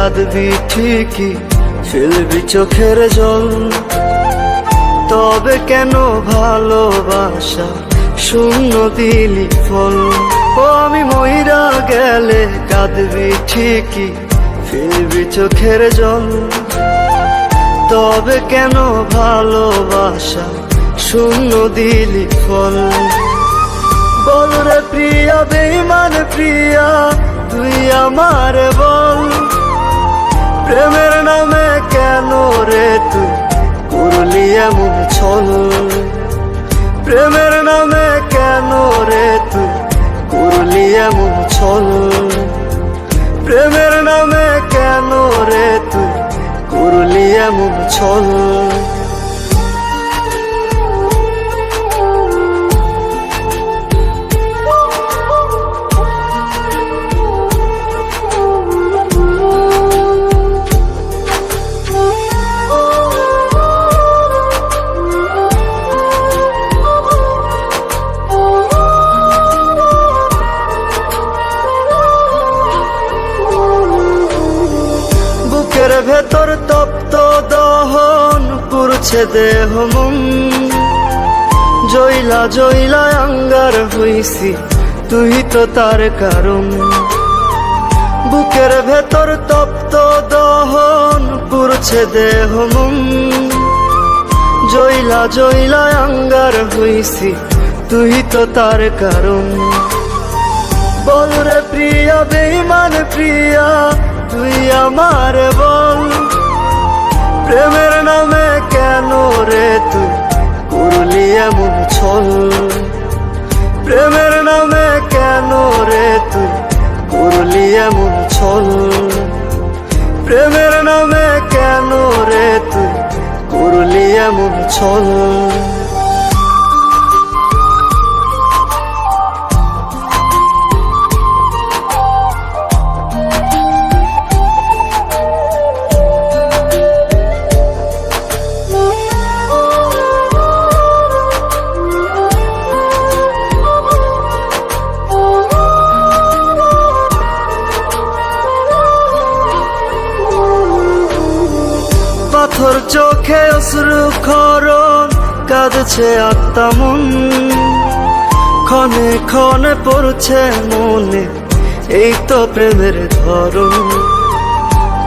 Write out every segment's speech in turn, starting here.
কাঁদবি ঠিকই, ফেলবি চোখের জল। তবে কেন ভালোবাসা শূন্য দিলি ফল? ও আমি মইরা গেলে কাঁদবি ঠিকই, ফেলবি চোখের জল। তবে কেন ভালোবাসা শূন্য দিলি ফল? বল রে প্রিয়া, বেঈমান প্রিয়া, তুই আমার বল। প্রেমের নামে কেন রে তুই করলি এমন ছল? প্রেমের নামে কেন রে তুই করলি এমন ছল? প্রেমের নামে কেন রে তুই করলি এমন ছল? বুকের ভেতর তপ্ত দহন পুরছে দেহ মন। জইলা জইলা আঙ্গার হইছি, তুই তো তার কারণ। বুকের ভেতর তপ্ত দহন পুরছে দেহ মন। জইলা জইলা আঙ্গার হইছি, তুই তো তার কারণ। বল রে প্রিয়া, বেঈমান প্রিয়া, তুই আমার বল। প্রেমের নামে কেন রে তুই করলি এমন ছল? প্রেমের নামে কেন রে তুই করলি এমন ছল? প্রেমের নামে কেন রে তুই করলি এমন ছল? পাথর চোখে অশ্রু খরণ, কাঁদছে আত্মা মন। ক্ষণে ক্ষণে পড়ছে মনে, এই তো প্রেমের ধরন।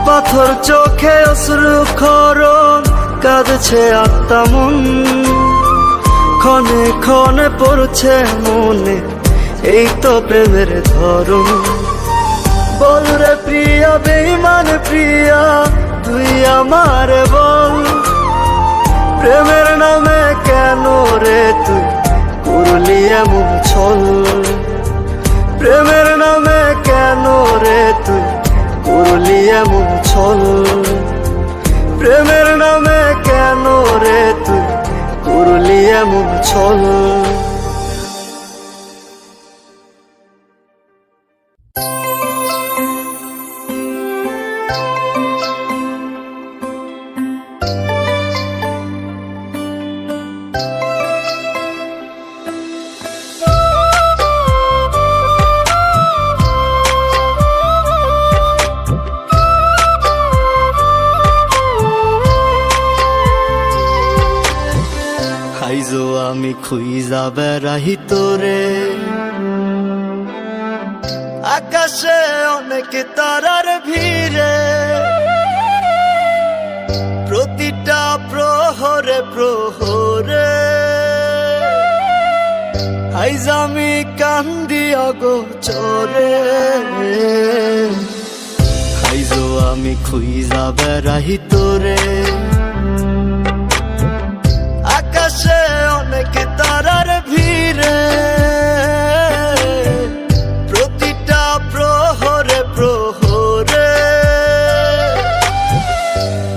পাথর চোখে অশ্রু খরণ, কাঁদছে আত্মা মন। ক্ষণে ক্ষণে পড়ছে মনে, এই তো প্রেমের ধরন। বল রে প্রিয়া, বেঈমান প্রিয়া, তুই আমার বল। প্রেমের নামে কেন রে তুই করলি এমন ছল? প্রেমের নামে কেন রে তুই করলি এমন ছল? প্রেমের নামে কেন রে তুই করলি এমন ছল? আইজো আমি খুইজা বেড়াহি তোরে, আকাশে অনেক তারার ভিড়ে। প্রতিটা প্রহরে প্রহরে আইজ আমি কান্দি অগোচরে। আইজো আমি খুইজা বেড়াহি তোরে, আকাশে অনেক তারার ভিড়ে। প্রতিটা প্রহরে প্রহরে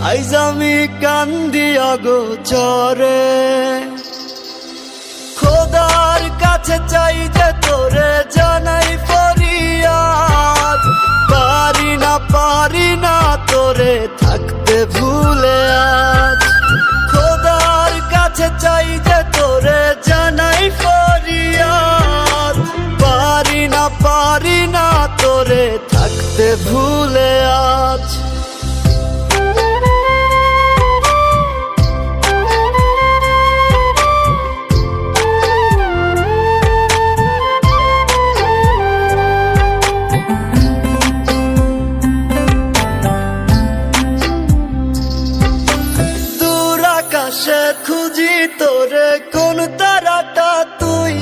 আইজ আমি কান্দি অগোচরে। খোদার কাছে চাই যে তোরে জানাই ফরিয়াদ, পারি না তোরে থাকতে ভুলে আজ। খোদার কাছে চাই যে তোরে জানাই ফরিয়াদ, পারি না তোরে থাকতে ভুলে আজ। খুঁজি তোরে কোন তারাটা তুই,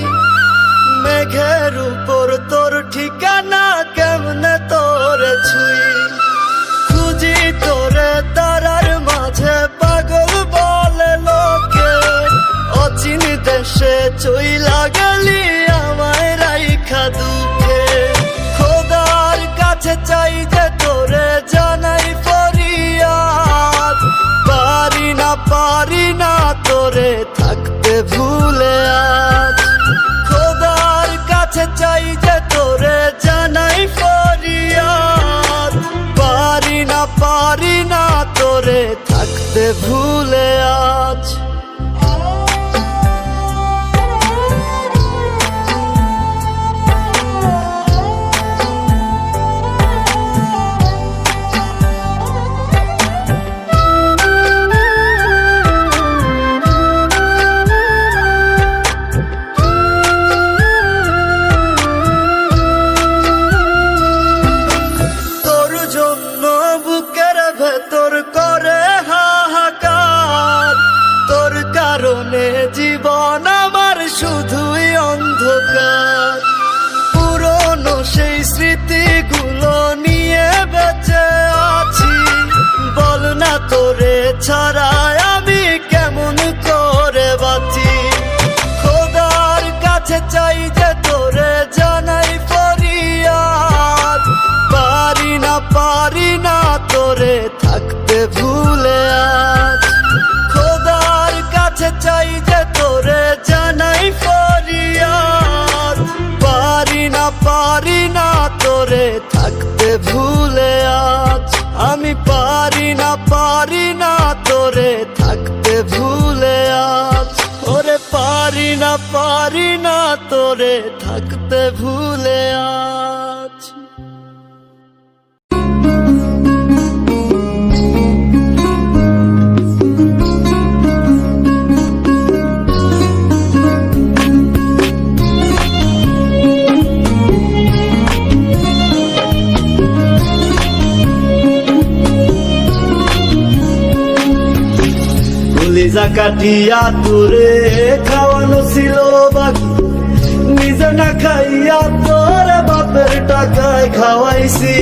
মেঘের উপর তোর ঠিকানা কেমনে তোরে ছুই। খুঁজি তোরে তারার মাঝে পাগল বলে লোকে, অচিন দেশে চইলা গেলি আমায় রাইখা দুঃখে। খোদার কাছে চাই যে তোরে জানাই ফরিয়াদ, পারি না তোরে থাকতে ভুলে আজ। খোদার কাছে চাই যে তোরে জানাই ফরিয়াদ, পারি না তোরে থাকতে ভুলে আজ। বুকের ভেতর করে হাহাকার, তোর কারণে জীবন আমার শুধুই অন্ধকার। পুরনো সেই স্মৃতিগুলো নিয়ে বেঁচে আছি, বল না তোরে ছাড়া আমি কেমন করে বাঁচি। খোদার কাছে চাই যে তোরে জানাই ফরিয়াদ, পারি না তোরে থাকতে ভুলে আজ। খোদার কাছে চাই যে তোরে জানাই ফরিয়াদ, পারি না তোরে থাকতে ভুলে আজ। আমি পারি না তোরে থাকতে ভুলে আজ। ওরে পারি না তোরে থাকতে ভুলে আজ। কলিজা কাটিয়া তোরে খাওয়ানো ছিল বাকি, নিজে না খাইয়া তোরে বাপের টাকায় খাওয়াইছি,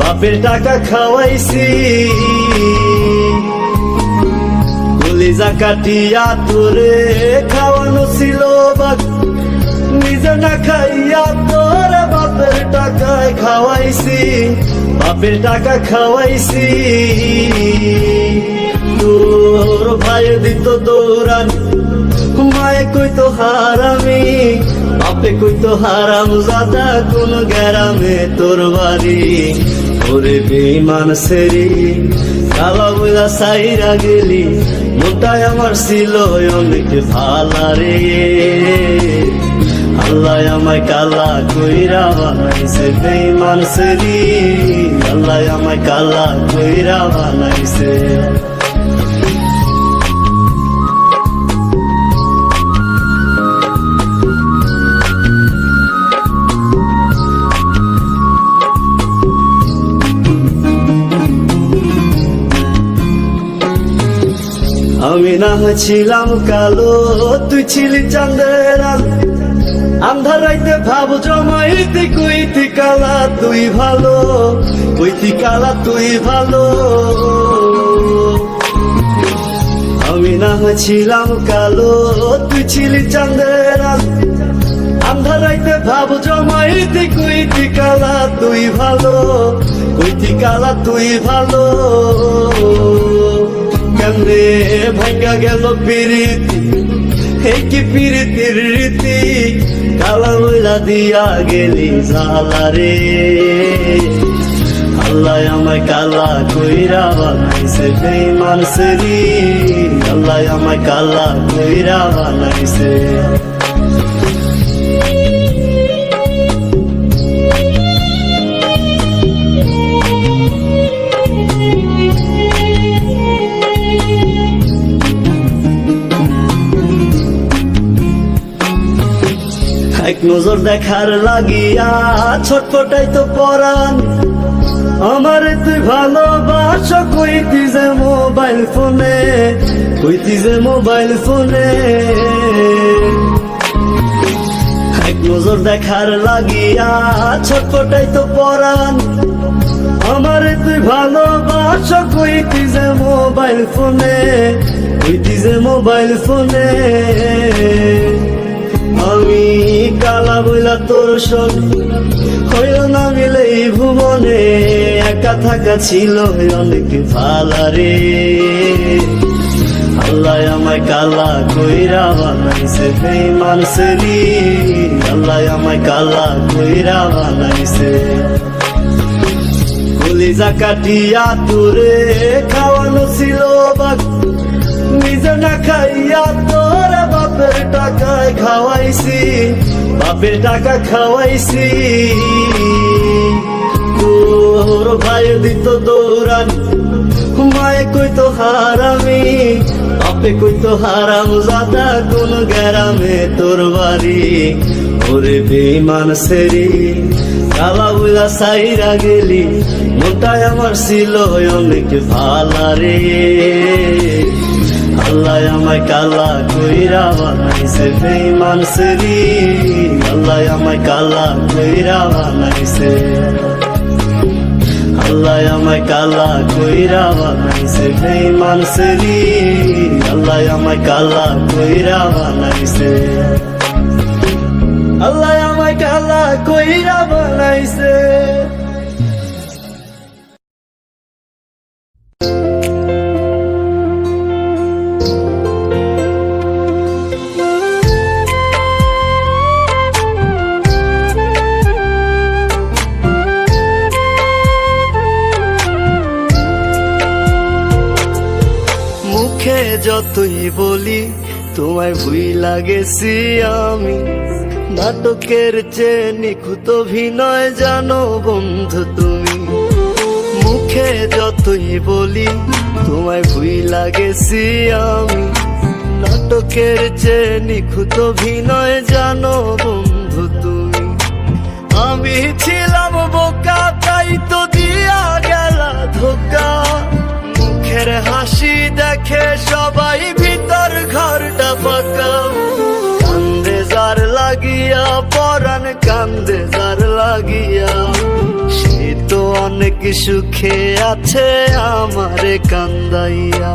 বাপের টাকা খাওয়াইছি। কলিজা কাটিয়া তোরে খাওয়ানো ছিল বাকি, নিজে না খাইয়া তোরে বাপের টাকায় খাওয়াইছি, বাপের টাকা খাওয়াইছি। তোর ভাই দিত দৌড়ানি, মায়ে কইতো হারামি, বাপে কইতো হারাম জাদা কোন গ্রামে তোর বাড়ি। ওরে বেঈমান সেরি কালা বইলা সাইরা গেলি, মনটাই আমার ছিল অনেক ভালা রে। আল্লাহ আমায় কালা কইরা বানাইছে বেঈমান সেরি, আল্লাহ আমায় কালা কইরা বানাইছে। আমি না ছিলাম কালো, তুই ছিলি চাঁদের আলো, আন্ধার রাইতে ভাব জমাইতে কইতি কালা তুই ভালো, কইতি কালা তুই ভালো। আমি না ছিলাম কালো, তুই ছিলি চাঁদের আলো, আন্ধার রাইতে ভাব জমাইতে কইতি কালা তুই ভালো, কইতি কালা তুই ভালো। কেমনে ভাঙ্গা গেল পিরিতি, হে কি পিরিতির রীতি, কালা ময়লা দিয়া গেলি জালা রে। আল্লাহ আমায় কালা কইরা বানাইছে বেঈমান সেরি, আল্লাহ আমায় কালা কইরা বানাইছে। এক নজর দেখার লাগিয়া ছটফটাই তো পরাণ, আমারে তুই ভালোবাসা কইতি যে মোবাইল ফোনে, কইতি যে মোবাইল ফোনে এক নজর দেখার লাগিয়া ছটফটাই তো পরাণ আমারে তুই ভালোবাস কইতি যে মোবাইল ফোনে কইতি যে মোবাইল ফোনে আমি কালা বইলা তোর সঙ্গে হইল না মিলে এই ভুবনে একা থাকা ছিল অনেক ভালারে আল্লাহ আমায় কালা কইরা বানাইছে বেঈমান সেরি আল্লাহ আমায় কালা কইরা বানাইছে কলিজা কাটিয়া তোরে খাওয়ানো ছিল বাক নিজে না খাইয়া তোরে বাপের টাকায় খাওয়াইছি বাপের টাকা খাওয়াইছি তোর ভাই দিত দৌড়ান মায়ে কইতো হারামি বাপে কইতো হারাম জাদা কোন গ্রামে তোর বাড়ি ওরে বেঈমান সেরি কালা বুলা সাইরা গেলি মনটাই আমার ছিল অনেক ভালারে আল্লাহ আমায় কালা কইরা বানাইছে বেঈমান সেরি আল্লাহ আমায় কালা কইরা বানাইছে আল্লাহ আমায় কালা কইরা বানাইছে বেঈমান সেরি আল্লাহ আমায় কালা কইরা বানাইছে আল্লাহ আমায় কালা কইরা বানাইছে মুখে যতই বলি তোমায় ভুইলা গেছি আমি নাটকের চেয়ে নিখুঁত অভিনয় জানো বন্ধু তুমি মুখে যতই বলি তোমায় ভুইলা গেছি আমি নাটকের চেয়ে নিখুঁত অভিনয় জানো বন্ধু তুমি আমি ছিলাম বোকা তাই তো দিয়া গেলা ধোকা মুখের হাসি দেখে সবাই ভিতর ঘরটা ফাঁকা কান্দে যার লাগিয়া পরাণ কান্দে যার লাগিয়া সে তো অনেক সুখে আছে আমারে কান্দাইয়া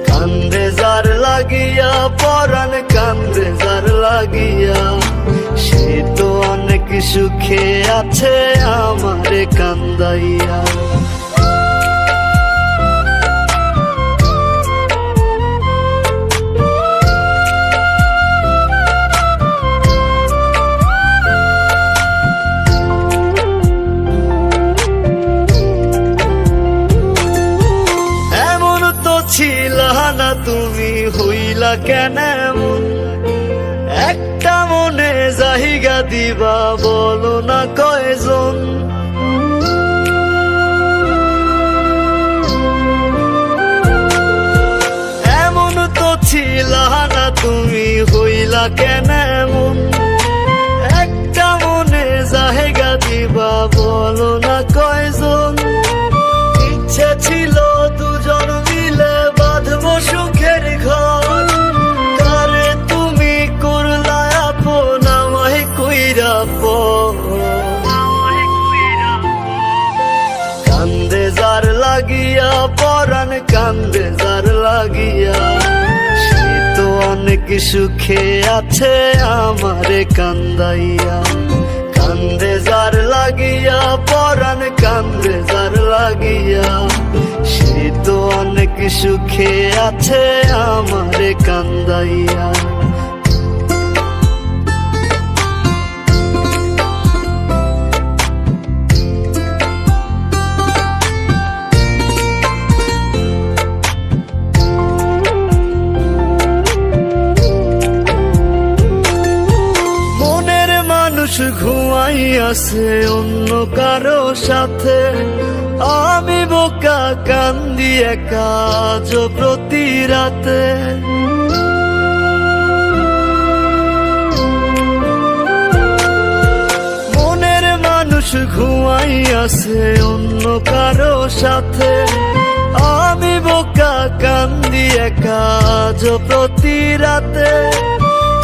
কান্দে যার লাগিয়া পরাণ কান্দে যার লাগিয়া সে তো অনেক সুখে আছে আমারে কান্দাইয়া ছিলা তুমি হইলা কেন এমন একটা মনে জায়গা দিবা বলো না কয়জন এমন তো ছিলা না তুমি হইলা কেন এমন একটা মনে জায়গা দিবা বলো না কয়জন ইচ্ছে ছিল দুজন মিলে বাঁধবো সুখের ঘর কারে তুমি করলা আপন আমায় কইরা কান্দে যার লাগিয়া পরাণ কান্দে যার লাগিয়া সে তো অনেক সুখে আছে আমারে কান্দাইয়া কান্দে যার লাগিয়া পরাণ কান্দে যার লাগিয়া সে তো অনেক সুখে আছে আমারে কান্দাইয়া ঘুমাই আছে অন্য কারো সাথে আমি বোকা কান্দি একা আজ প্রতি রাতে মনের মানুষ ঘুমাই আছে অন্য কারো সাথে আমি বোকা কান্দি একা আজ প্রতি রাতে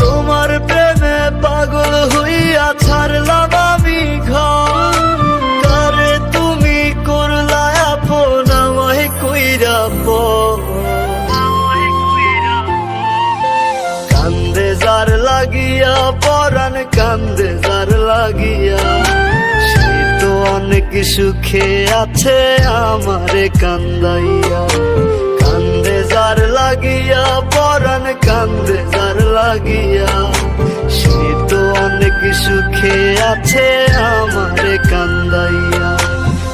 তোমার প্রেমে পাগল হইয়া ছাড়লাম আমি ঘর। কারে তুমি করলা আপন আমায় কইরা পর। কান্দে যার লাগিয়া পরাণ কান্দে যার লাগিয়া, সে তো অনেক সুখে আছে আমারে কান্দাইয়া। কান্দে যার লাগিয়া পরাণ কান্দে যার লাগিয়া, সে তো অনেক সুখে আছে আমারে কান্দাইয়া।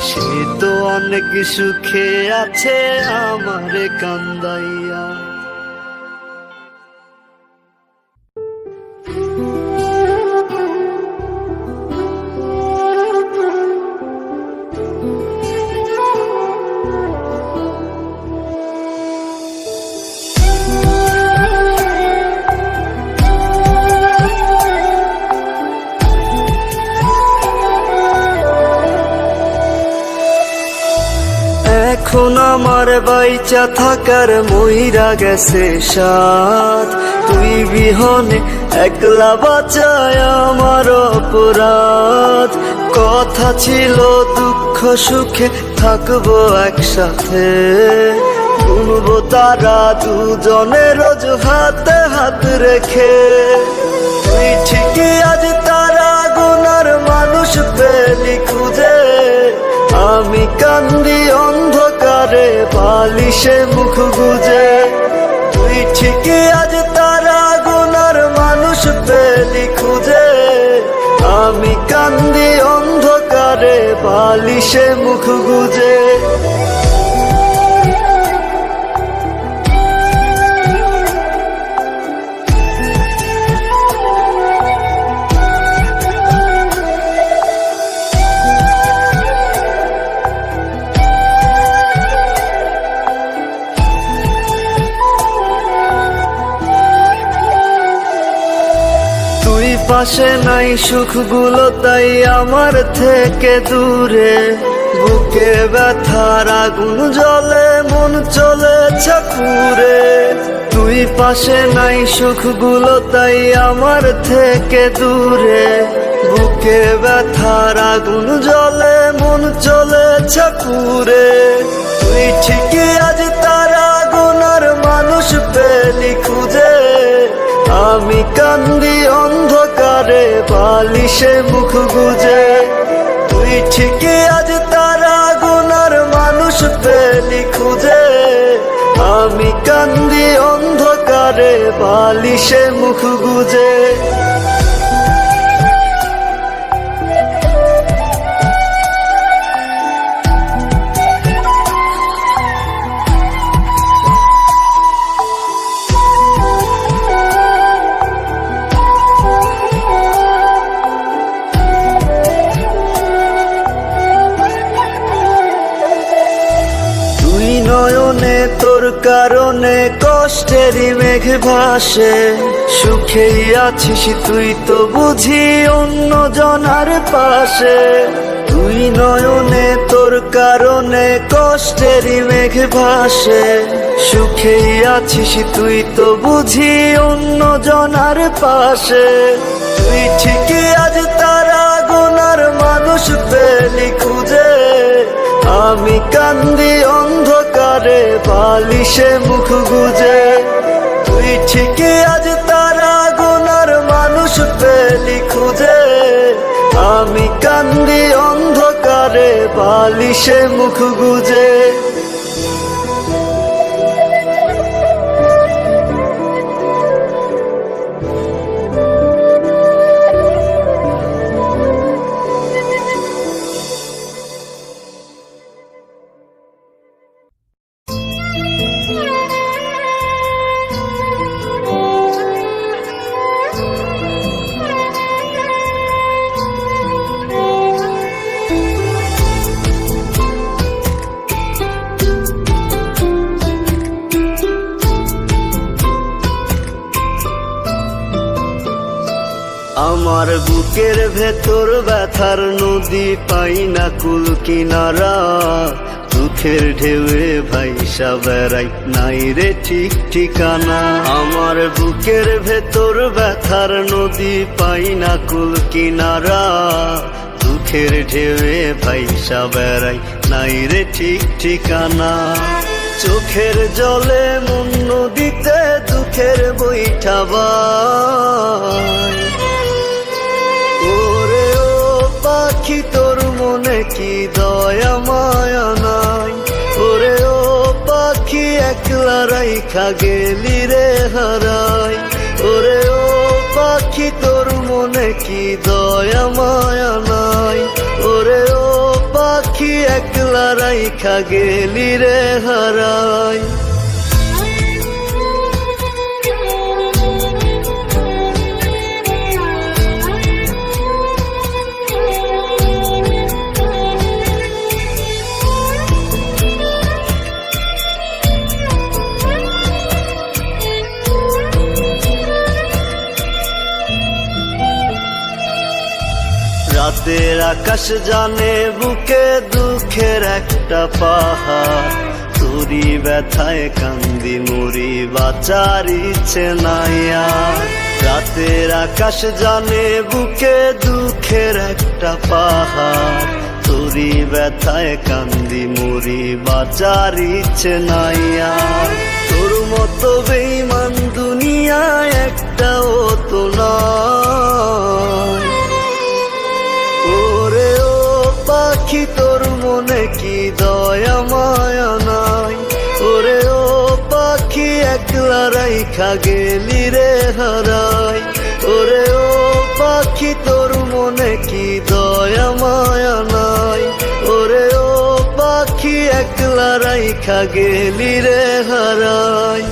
সে তো অনেক সুখে আছে আমারে কান্দাইয়া। এখন আমার বাইচা থাকার মইরা গেছে সাথ, তুই বিহনে একলা বাঁচায় আমার অপরাধ। কথা ছিল দুঃখ সুখে থাকবো একসাথে, গুনবো তারা দুজনে রোজ হাতে হাত রেখে। তুই ঠিকই আজ তারা গুনার মানুষ পেলি খুঁজে, আমি কান্দি অন্ধকারে বালিশে মুখ গুজে। তুই ঠিকই আজ তারা গুনার মানুষ পেলি খুঁজে, আমি কান্দি অন্ধকারে বালিশে মুখ গুজে। পাশে নাই সুখগুলো তাই আমার থেকে দূরে, বুকে ব্যথার আগুন জ্বলে মন চলেছে পুড়ে। তুই পাশে নাই সুখগুলো তাই আমার থেকে দূরে, বুকে ব্যথার আগুন জ্বলে মন চলেছে পুড়ে। তুই ঠিকই আজ তারা গুনার মানুষ পেলি খুঁজে, আমি কান্দি অন্ধকারে বালিশে মুখ গুজে। তুই ঠিকই আজ তারা গুনার মানুষ পেলি খুঁজে, আমি কান্দি অন্ধকারে বালিশে মুখ গুজে। নয়নে তোর কারণে কষ্টেরই মেঘ ভাসে, সুখেই আছিস তুই তো বুঝি অন্য জনার পাশে। তুই নয়নে তোর কারণে কষ্টেরই মেঘ ভাসে, সুখেই আছিস তুই তো বুঝি অন্য জনার পাশে। তুই ঠিকই আজ তারা গুনার মানুষ পেলি খুঁজে, আমি কান্দি অন্ধকারে বালিশে মুখ গুজে। তুই ঠিকই আজ তারা গুনার মানুষ পেলি খুঁজে, আমি কান্দি অন্ধকারে বালিশে মুখ গুজে। আমার বুকের ভেতর ব্যথার নদী পাই না কুল কিনারা, দুঃখে দুঃখের ঢেউয়ে ভাইসা বেড়াই, নাই রে ঠিক ঠিকানা। আমার বুকের ভেতর ব্যথার নদী, পাই না কুল কিনারা। দুঃখের ঢেউয়ে ভাইসা বেড়াই, নাই রে ঠিক ঠিকানা। চোখের জলে মন নদীতে দুঃখের বৈঠা বায়। ওরে ও পাখি তোর মনে কি দয়া মায়া নাই? ওরে ও পাখি একলা রাইখা গেলি রে হারাই। ওরে ও পাখি তোর মনে কি দয়া মায়া নাই? ওরে ও পাখি একলা রাইখা গেলি রে হারাই। রাতের আকাশ জানে বুকে দুঃখের একটা পাহাড়। তোরি ব্যথায় কান্দি মরি, বাঁচার ইচ্ছে নাই আর। রাতের আকাশ জানে বুকে দুঃখের একটা পাহাড়। তোরি ব্যথায় কান্দি মরি, বাঁচার ইচ্ছে নাই আর। তোর মতো বেঈমান দুনিয়ায় একটাও তো নয়। ওরে ও পাখি তোর মনে কি দয়া মায়া নাই? ওরে ও পাখি একলা রাইখা গেলি রে হারাই। ওরে ও পাখি তোর মনে কি দয়া মায়া নাই? ওরে ও পাখি একলা রাইখা গেলি রে হারাই।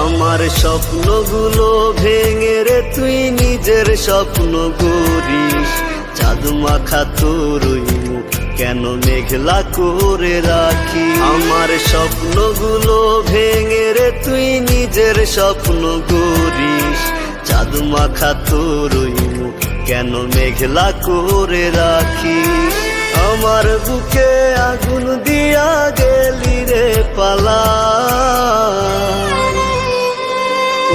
আমার স্বপ্নগুলো ভেঙে রে তুই নিজের স্বপ্ন গড়িস। চাঁদ মাখা তোর ওই মুখ কেন মেঘলা করে রাখি? আমার স্বপ্নগুলো ভেঙে রে তুই নিজের স্বপ্ন গড়িস। চাঁদ মাখা তোর ওই মুখ কেন মেঘলা করে রাখি? আমার বুকে আগুন দিয়া গেলি রে পালা।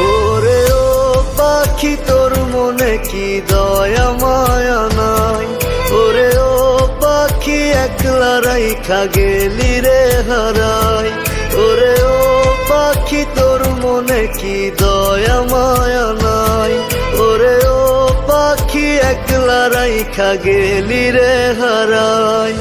ওরে ও পাখি তোর মনে কি দয়া মায়া নাই? ওরে ও পাখি একলা রাইখা গেলি রে হারাই। ওরে ও পাখি তোর মনে কি দয়া মায়া নাই? ওরে ও পাখি একলা রাইখা গেলি রে হারাই।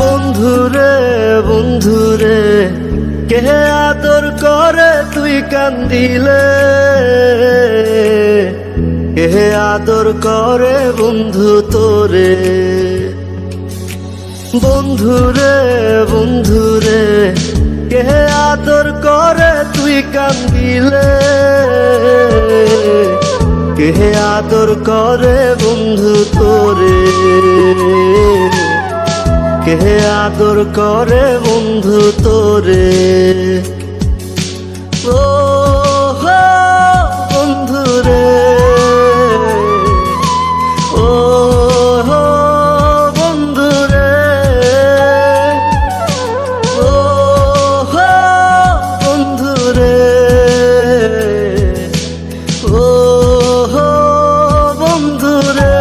বন্ধুরে বন্ধুরে কে আদর করে তুই কান্দিলে? কে আদর করে বন্ধু তোরে? বন্ধুরে বন্ধুরে কে আদর করে তুই কান্দিলে? কে আদর করে বন্ধু তোরে? কে আদর করে বন্ধু তোরে? ও হো বন্ধুরে, ও হো বন্ধুরে, ও হো বন্ধুরে, ও হো বন্ধুরে।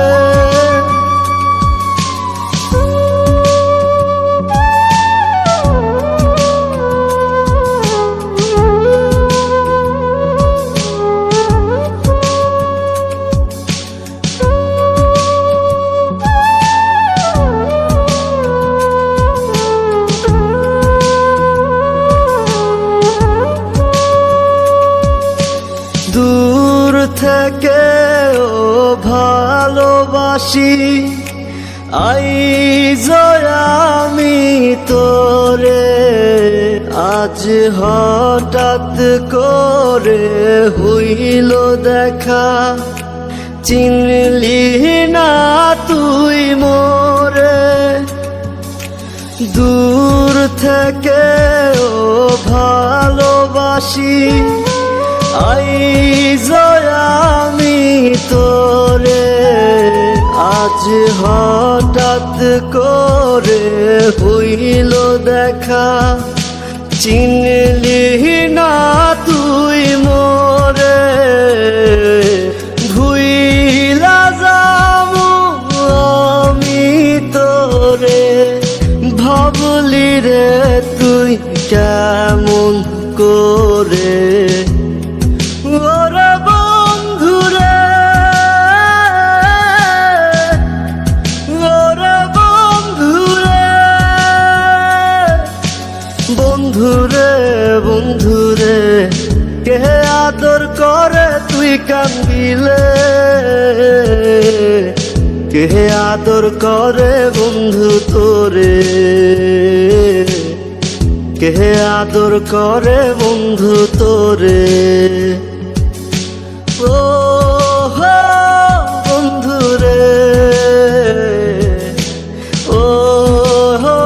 থেকেও ভালোবাসি আইজ আমি তোরে আজ হঠাৎ করে হইল দেখা চিনলি না তুই মোরে দূর থেকেও ভালোবাসি আইজ আমি তোরে আজ হঠাৎ করে হইল দেখা চিনলি না তুই মোরে ভুইলা যামু আমি তোরে ভাবলি রে তুই কেমন করে ওরে বন্ধুরে ওরে বন্ধুরে বন্ধুরে বন্ধুরে কে আদর করে তুই কান্দিলে কে আদর করে বন্ধু তোরে কে আদর করে বন্ধু তোরে ও হো বন্ধুরে ও হো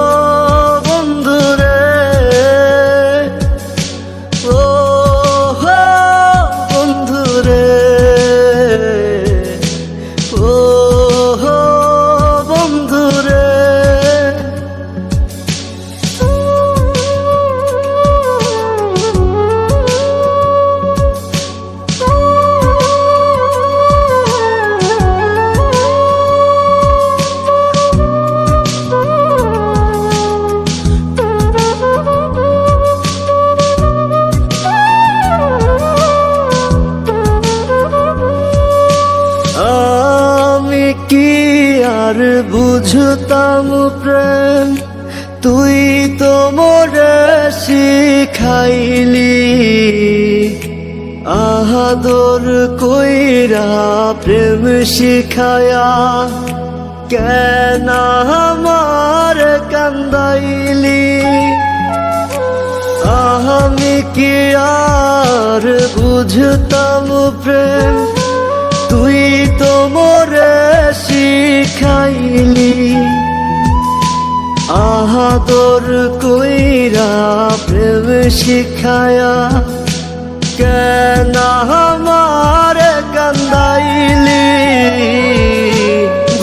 বন্ধুরে ও হো বন্ধুরে ও হো বন্ধুরে আমি কি আর বুঝতাম প্রেম তুই তো মোরে শিখাইলি আহাদর কইরা প্রেম শিখায়া কেন আমার কান্দাইলি আমি কি আর বুঝতাম প্রেম তুই তো মোরে শিখাইলি আহাদর কইরা প্রেম শিখায়া কেন আমার কান্দাইলি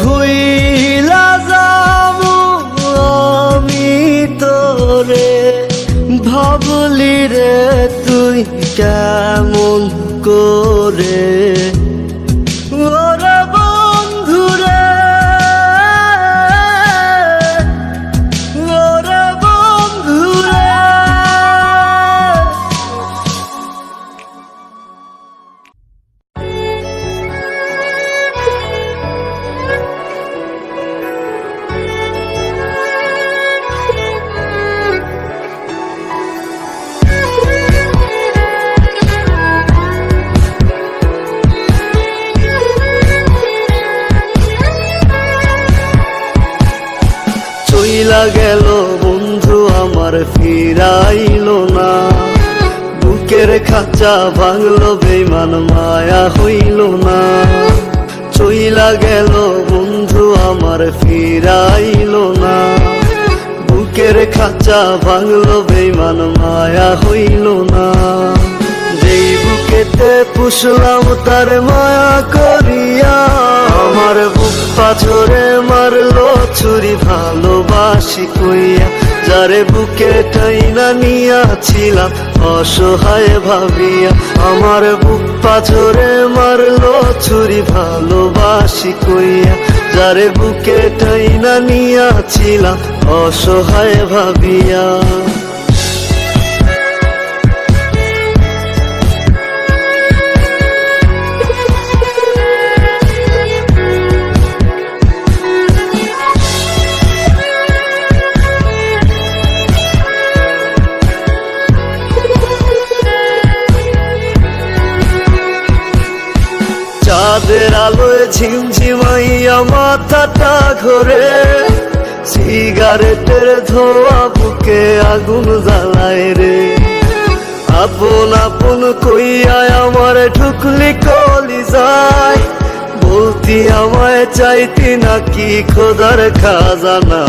ভুইলা যামু আমি তোরে ভাবলি রে তুই কেমন করে ওরে বন্ধুরে ওরে বন্ধুরে চইলা গেল বন্ধু আমার ফিরাইলো না বুকের খাঁচা ভাঙলো বেমান মায়া হইল না চইলা গেল বন্ধু আমার ফিরাইলো না বুকের খাঁচা ভাঙলো বেমান মায়া হইল না যেই বুকেতে পুষলাম তার মায়া করিয়া আমার বুক পাথরে মারলো ছুরি ভালোবাসি কইয়া যারে বুকে টাইনা নিয়াছিলাম অসহায় ভাবিয়া আমার বুক পাথরে মারলো ছুরি ভালোবাসি কইয়া যারে বুকে টাইনা নিয়াছিলাম অসহায় ভাবিয়া ঝিমঝিমাইয়া মাথাটা ঘোরে, সিগারেটের ধোয়া বুকে আগুন জ্বালায় রে। আপন আপন কইয়া আমার ঢুকলি কলিজায়, বলতি আমায় চাইতি নাকি খোদার খাজানা।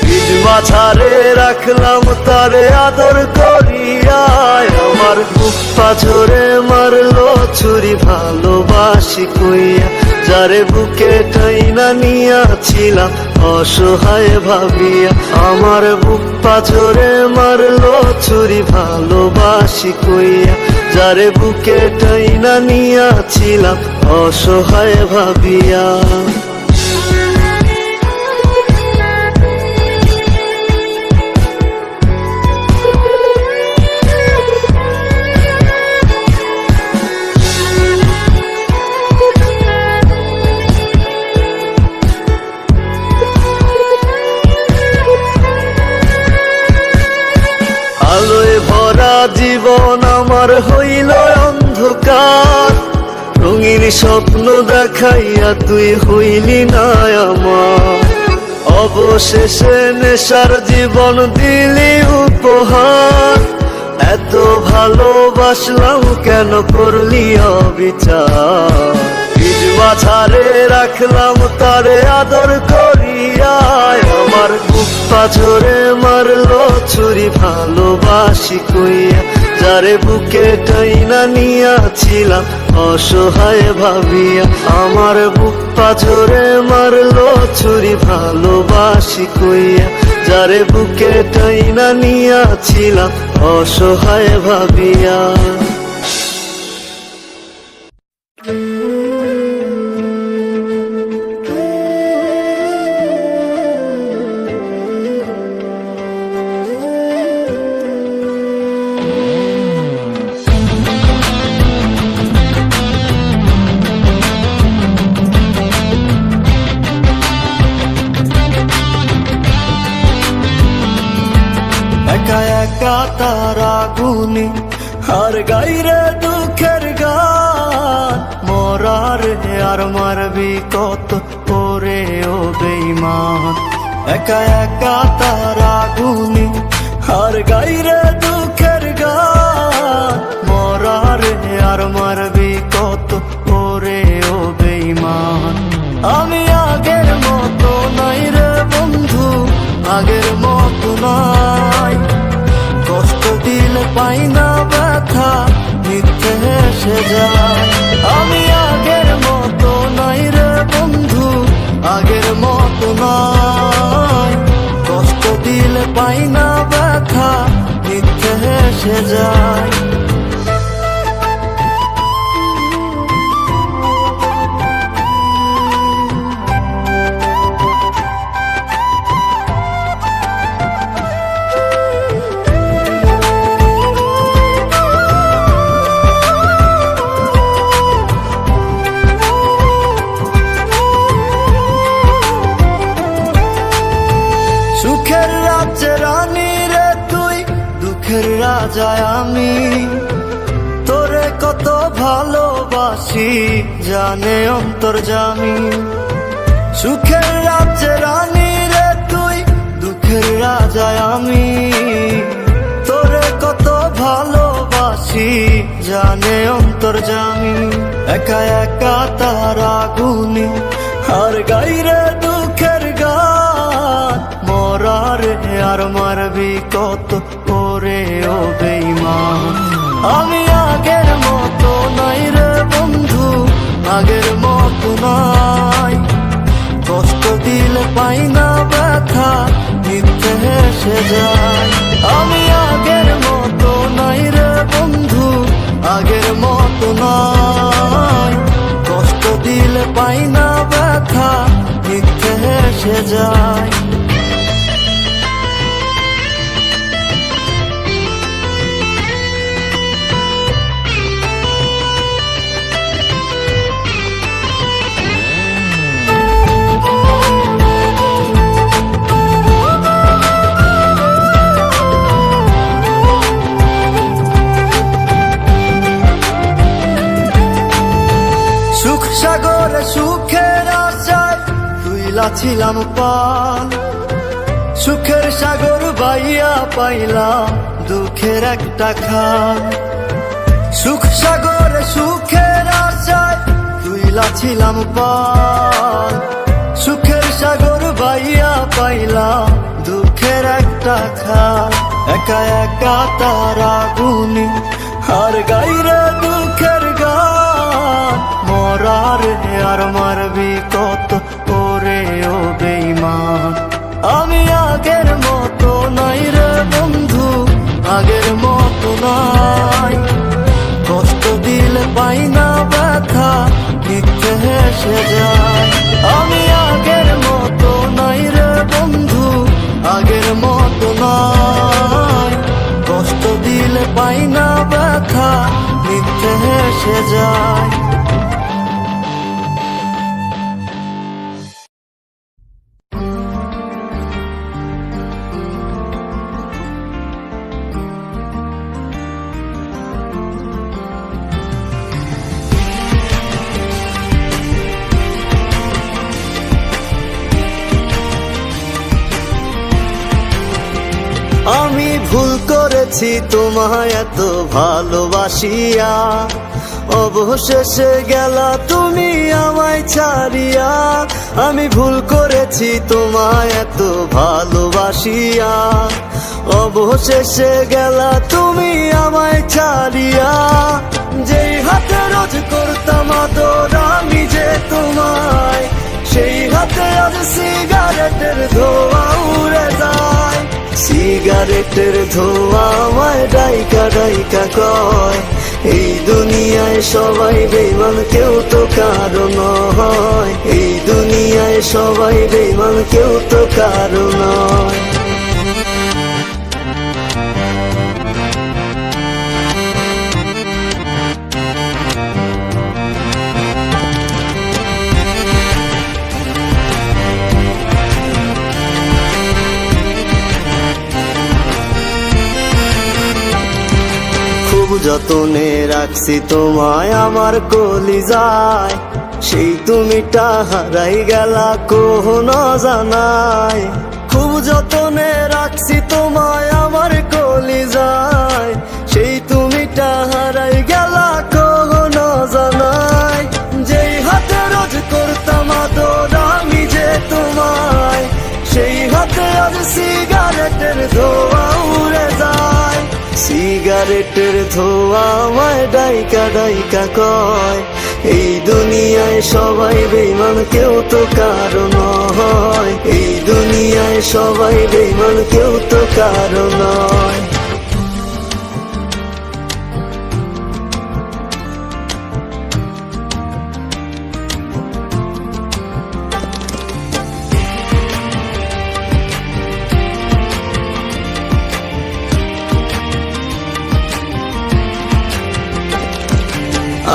বীজ মাছারে রাখলাম তারে আদর করিয়ায়, আমার বুক পাঝরে মারলো ছুরি ভালোবাসি কইয়া। যারে বুকে টাইনা নিয়াছিলাম অসহায় ভাবিয়া, আমার বুক পাঝরে মারলো ছুরি ভালোবাসি কইয়া। যারে বুকে টাইনা নিয়াছিলাম অসহায় ভাবিয়া। আলোয় ভরা জীবন আমার হইল অন্ধকার, রঙিন স্বপ্ন দেখাইয়া তুই হইলি না আমার। অবশেষে নেশার জীবন দিলি উপহার, এত ভালোবাসলাম কেন করলি অবিচার। বীজ মাছারে রাখলাম তারে আদর করিয়ায়, আমার বুক পাঝরে মারলো ছুরি ভালোবাসি কইয়া। যারে বুকে টাইনা নিয়াছিলাম অসহায় ভাবিয়া, আমার বুক পাঝরে মারলো ছুরি ভালোবাসি কইয়া। যারে বুকে টাইনা নিয়াছিলাম অসহায় ভাবিয়া। একা একা তারা গুনি আর গাইরে দুঃখের গান, মরারে আর মারবি কত করে ও বেঈমান। একা একা তারা গুনি আর গাইরে দুঃখের গান, মরারে আর মারবি কত করে ও বেঈমান। আমি আগের মতো নাই রে বন্ধু, আগের মতো নাই। কষ্ট দিলে পাই না ব্যথা, মিথ্যে হেসে যায়। আমি আগের মতো নাই রে বন্ধু, আগের মতো নাই। কষ্ট দিলে পাই না ব্যথা, মিথ্যে হেসে যায়। সুখের রাজ্যে রানী রে তুই, দুঃখের রাজায় আমি। তোরে কত ভালোবাসি জানে অন্তর্যামী। সুখের রাজ্যে রানী রে তুই, দুঃখের রাজায় আমি। তোরে কত ভালোবাসি জানে অন্তর্যামী। একা একা তারা গুনি আর গাইরে দুঃখের গান, মরারে আর মারবি কত করে ও বেঈমান। আমি আগের মতো নাই রে বন্ধু, আগের মতো নাই। কষ্ট দিলে পাই না ব্যথা, মিথ্যে হেসে যায়। আমি আগের মতো নাই রে বন্ধু, আগের মতো নাই। কষ্ট দিলে পাই না ব্যথা, মিথ্যে হেসে যায়। সুখ সাগরে ছিলাম পাল, সুখের সাগর বাইয়া পাইলাম দুঃখের একটা খাল। সুখ সাগরে সুখের আশায় তুইলা ছিলাম পাল, সুখের সাগর বাইয়া পাইলাম দুঃখের একটা খাল। একা একা তারা গুনি আর গাইরে দুঃখের গান, মরারে আর মারবি কত করে ও বেঈমান। আমি আগের মতো নাই রে বন্ধু, আগের মতো নাই, কষ্ট দিলে পাই না ব্যথা, মিথ্যে হেসে যায়। আমি আগের মতো নাই রে বন্ধু, আগের মতো নাই, কষ্ট দিলে পাই না ব্যথা, মিথ্যে হেসে যায়। আমি ভুল করেছি তোমায় এত ভালোবাসিয়া, অবশেষে গেলা তুমি আমায় ছাড়িয়া। আমি ভুল করেছি তোমায় এত ভালোবাসিয়া, অবশেষে গেলা তুমি আমায় ছাড়িয়া। যেই হাতে রোজ করতাম আদর আমি যে তোমায়, সেই হাতে আজ সিগারেটের ধোঁয়া উড়ে যায়। সিগারেটের ধোঁয়া আমায় ডাইকা ডাইকা কয়, এই দুনিয়ায় সবাই বেঈমান কেউ তো কারো নয়, এই দুনিয়ায় সবাই বেঈমান কেউ তো কারো নয়। যতনে রাখছি তোমায় আমার কলিজায়, সেই তুমিটা হারাই গেলা কোন জানাই। খুব যতনে রাখছি তোমায় আমার কলিজায়, সেই তুমিটা হারাই গেলা কোন জানাই। যেই হাতে রোজ করতাম আদর আমি যে তোমায়, সেই হাতে আজ সিগারেটের ধোঁয়া উড়ে যায়। সিগারেটের ধোঁয়া আমায় ডাইকা ডাইকা কয়, এই দুনিয়ায় সবাই বেঈমান কেউ তো কারো নয়, এই দুনিয়ায় সবাই বেঈমান কেউ তো কারো নয়।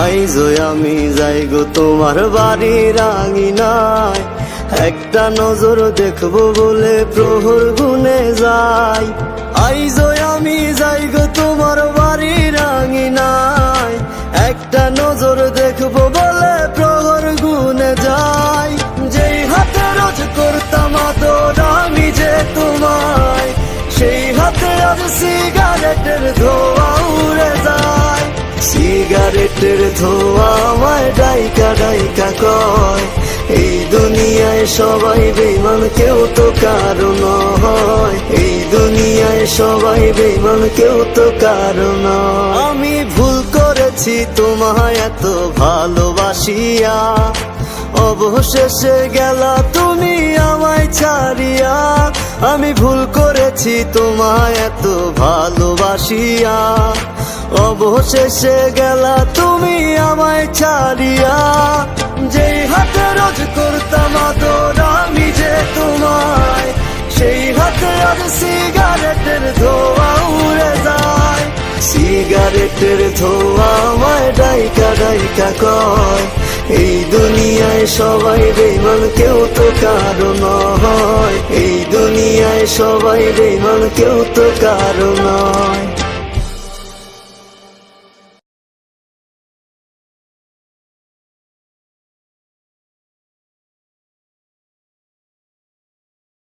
আইজো আমি যাই গো তোমার বাড়ির আঙিনায়, একটা নজর দেখবো বলে প্রহর গুনে যাই। আইজো আমি যাই গো তোমার বাড়ির আঙিনায়, একটা নজর দেখবো বলে প্রহর গুনে যাই। যেই হাতে রোজ করতাম আদর আমি যে তোমায়, সেই হাতে আজ সিগারেটের ধোঁয়া উড়ে যায়। সিগারেটের ধোঁয়া আমায় ডাইকা ডাইকা কয়, এই দুনিয়ায় সবাই বেঈমান কেউ তো কারো নয়, এই দুনিয়ায় সবাই বেঈমান কেউ তো কারো নয়। আমি ভুল করেছি তোমায় এত ভালোবাসিয়া, অবশেষে গেলা তুমি আমায় ছাড়িয়া। আমি ভুল করেছি তোমায় এত ভালোবাসিয়া, অবশেষে গেলা তুমি আমায় ছাড়িয়া। যেই হাতে রোজ করতাম আদর আমি যে তোমায়, সেই হাতে আজ সিগারেটের ধোঁয়া উড়ে যায়। সিগারেটের ধোঁয়া আমায় ডাইকা ডাইকা কয়, এই দুনিয়ায় সবাই বেঈমান কেউ তো কারো নয়, এই দুনিয়ায় সবাই বেঈমান কেউ তো কারো নয়।